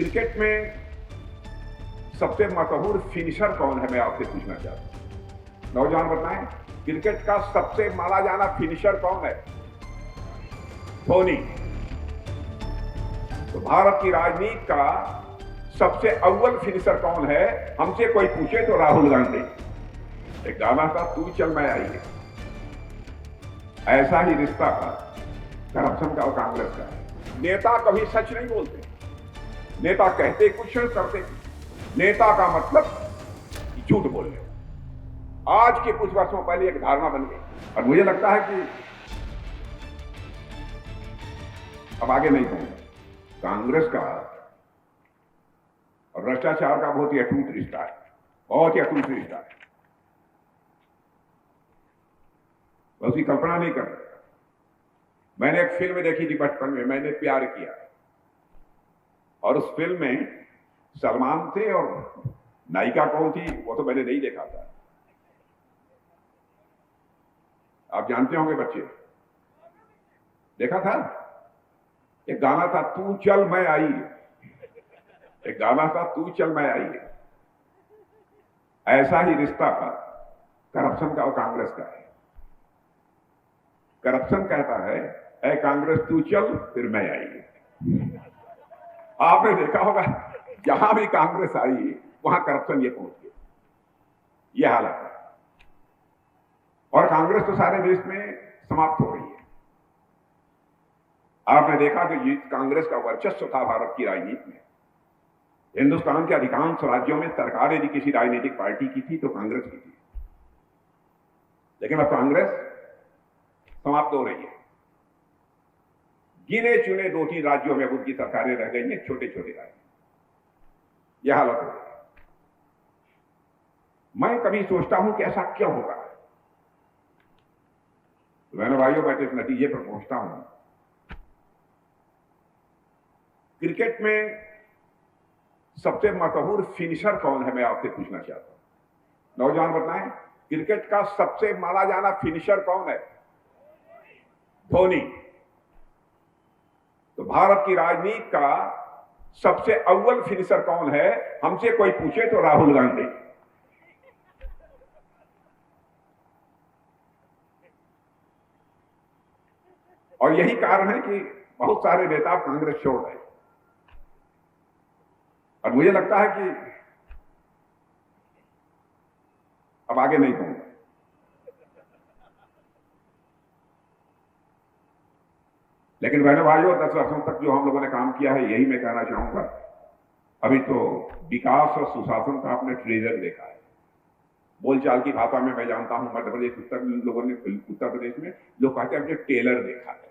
Cricket में सबसे मशहूर फिनिशर कौन है, मैं आपसे पूछना चाहता हूं। नौजवान बताएं, क्रिकेट का सबसे माना जाना फिनिशर कौन है? धोनी। तो भारत की राजनीति का सबसे अव्वल फिनिशर कौन है, हमसे कोई पूछे तो राहुल गांधी। एक गाना था, तू चल मैं आई। ऐसा ही रिश्ता था करप्शन का और कांग्रेस का। नेता कभी सच नहीं बोलते, नेता कहते कुछ और करते कुछ। नेता का मतलब झूठ बोलने। आज के कुछ वर्षों पहले एक धारणा बन गई और मुझे लगता है कि अब आगे नहीं कहूंगा। कांग्रेस का और भ्रष्टाचार का बहुत ही अटूट रिश्ता है, बहुत ही अटूट रिश्ता है। उसकी कल्पना नहीं कर सकता। मैंने एक फिल्म देखी थी बचपन में, मैंने प्यार किया, और उस फिल्म में सलमान थे और नायिका कौन थी वो तो मैंने नहीं देखा था। आप जानते होंगे बच्चे, देखा था? एक गाना था, तू चल मैं आई। एक गाना था, तू चल मैं आई। ऐसा ही रिश्ता था करप्शन का और कांग्रेस का है। करप्शन कहता है, ऐ कांग्रेस तू चल फिर मैं आई। आपने देखा होगा जहां भी कांग्रेस आई वहां करप्शन ये पहुंच गया, ये हालत है। और कांग्रेस तो सारे देश में समाप्त हो रही है। आपने देखा कि कांग्रेस का वर्चस्व था भारत की राजनीति में। हिंदुस्तान के अधिकांश राज्यों में सरकार यदि किसी राजनीतिक पार्टी की थी तो कांग्रेस की थी, लेकिन अब कांग्रेस समाप्त हो रही है। गिने चुने 2-3 राज्यों में उनकी सरकारें रह गई हैं, छोटे छोटे राज्य। यह हालत हो रही है। मैं कभी सोचता हूं कि ऐसा क्यों होगा। बहनों भाइयों, मैं इस नतीजे पर पहुंचता हूं, क्रिकेट में सबसे मशहूर फिनिशर कौन है, मैं आपसे पूछना चाहता हूं। नौजवान बताएं, क्रिकेट का सबसे माना जाना फिनिशर कौन है? धोनी। तो भारत की राजनीति का सबसे अव्वल फिनिशर कौन है, हमसे कोई पूछे तो राहुल गांधी। और यही कारण है कि बहुत सारे नेता कांग्रेस छोड़ रहे हैं। और मुझे लगता है कि अब आगे नहीं कहूंगा। लेकिन बहनों भाइयों, 10 वर्षों तक जो हम लोगों ने काम किया है, यही मैं कहना चाहूंगा। अभी तो विकास और सुशासन का आपने ट्रेजर देखा है। बोलचाल की भाषा में मैं जानता हूं, मध्य प्रदेश उत्तर प्रदेश में लोग कहते हैं हमने टेलर देखा है।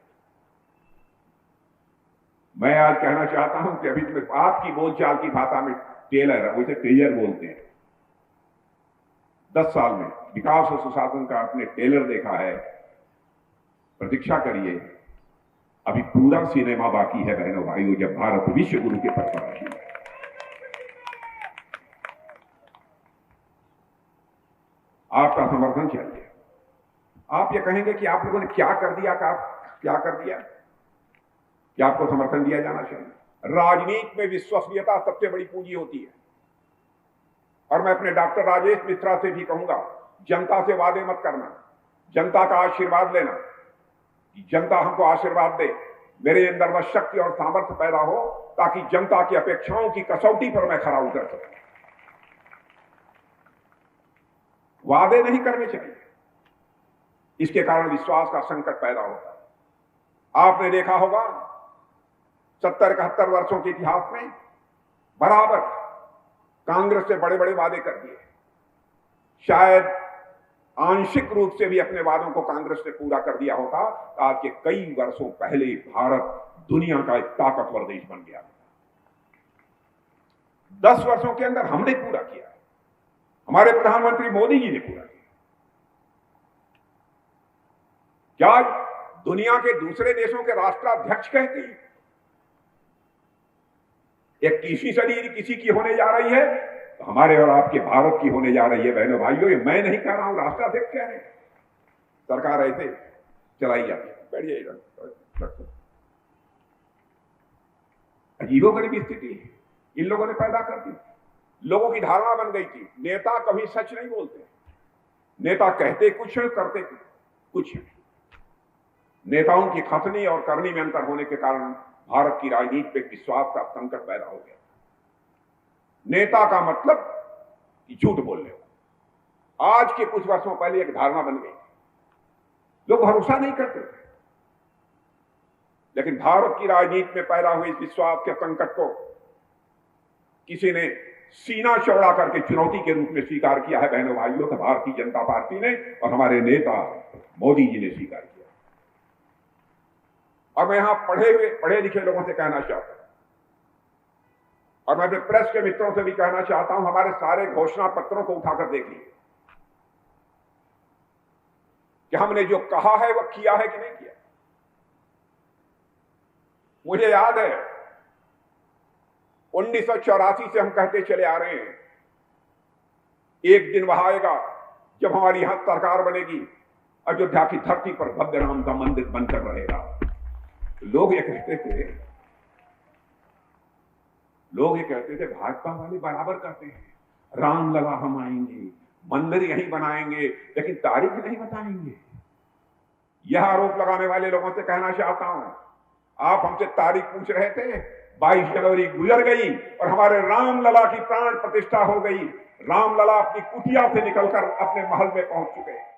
मैं आज कहना चाहता हूं कि अभी तो आपकी बोलचाल की भाषा में टेलर है, उसे ट्रेजर बोलते हैं। 10 साल में विकास और सुशासन का आपने टेलर देखा है। प्रतीक्षा करिए, अभी पूरा सिनेमा बाकी है बहनों भाइयों, जब भारत विश्व गुरु के पद पर रहेगा। आपका समर्थन चाहिए। आप ये कहेंगे कि आप लोगों ने क्या कर दिया, क्या कर दिया, क्या आपको समर्थन दिया जाना चाहिए। राजनीति में विश्वसनीयता सबसे बड़ी पूंजी होती है। और मैं अपने डॉक्टर राजेश मिश्रा से भी कहूंगा, जनता से वादे मत करना, जनता का आशीर्वाद लेना। जनता हमको आशीर्वाद दे, मेरे अंदर वह शक्ति और सामर्थ्य पैदा हो ताकि जनता की अपेक्षाओं की कसौटी पर मैं खरा उतर सकूं। वादे नहीं करने चाहिए, इसके कारण विश्वास का संकट पैदा होता है। आपने देखा होगा 70-71 वर्षों के इतिहास में बराबर कांग्रेस से बड़े बड़े वादे कर दिए। शायद आंशिक रूप से भी अपने वादों को कांग्रेस ने पूरा कर दिया होता, आज के कई वर्षों पहले भारत दुनिया का एक ताकतवर देश बन गया। 10 वर्षों के अंदर हमने पूरा किया, हमारे प्रधानमंत्री मोदी जी ने पूरा किया। क्या दुनिया के दूसरे देशों के राष्ट्राध्यक्ष कहते हैं 21वीं सदी किसी की होने जा रही है, तो हमारे और आपके भारत की होने जा रही है। बहनों भाइयों, ये मैं नहीं कह रहा हूं, राष्ट्राध्यक्ष कह रहे हैं। सरकार ऐसे चलाई जाती है। बैठिए। अजीबोगरीब स्थिति है। इन लोगों ने पैदा कर दी। लोगों की धारणा बन गई थी नेता कभी सच नहीं बोलते, नेता कहते कुछ है करते कुछ है। नेताओं की खतनी और करनी में अंतर होने के कारण भारत की राजनीति पे विश्वास का संकट पैदा हो गया। नेता का मतलब कि झूठ बोलने वाला। आज के कुछ वर्षों पहले एक धारणा बन गई, लोग भरोसा नहीं करते थे, लेकिन भारत की राजनीति में पैदा हुए इस विश्वास के संकट को किसी ने सीना चौड़ा करके चुनौती के रूप में स्वीकार किया है। बहनों भाइयों, तो भारतीय जनता पार्टी ने और हमारे नेता मोदी जी ने स्वीकार किया। और मैं यहां पढ़े लिखे लोगों से कहना चाहता हूं, और मैं अपने प्रेस के मित्रों से भी कहना चाहता हूं, हमारे सारे घोषणा पत्रों को उठाकर देख लीजिए कि हमने जो कहा है वह किया है कि नहीं किया। मुझे याद है 1984 से हम कहते चले आ रहे हैं, एक दिन वह आएगा जब हमारी यहां सरकार बनेगी, अयोध्या की धरती पर भव्य राम का मंदिर बनकर रहेगा। लोग ये कहते थे भाजपा वाले बराबर कहते हैं, रामलला हम आएंगे, मंदिर यहीं बनाएंगे, लेकिन तारीख नहीं बताएंगे। यह आरोप लगाने वाले लोगों से कहना चाहता हूं, आप हमसे तारीख पूछ रहे थे, 22 जनवरी गुजर गई और हमारे रामलला की प्राण प्रतिष्ठा हो गई। रामलला अपनी कुटिया से निकलकर अपने महल में पहुंच चुके हैं।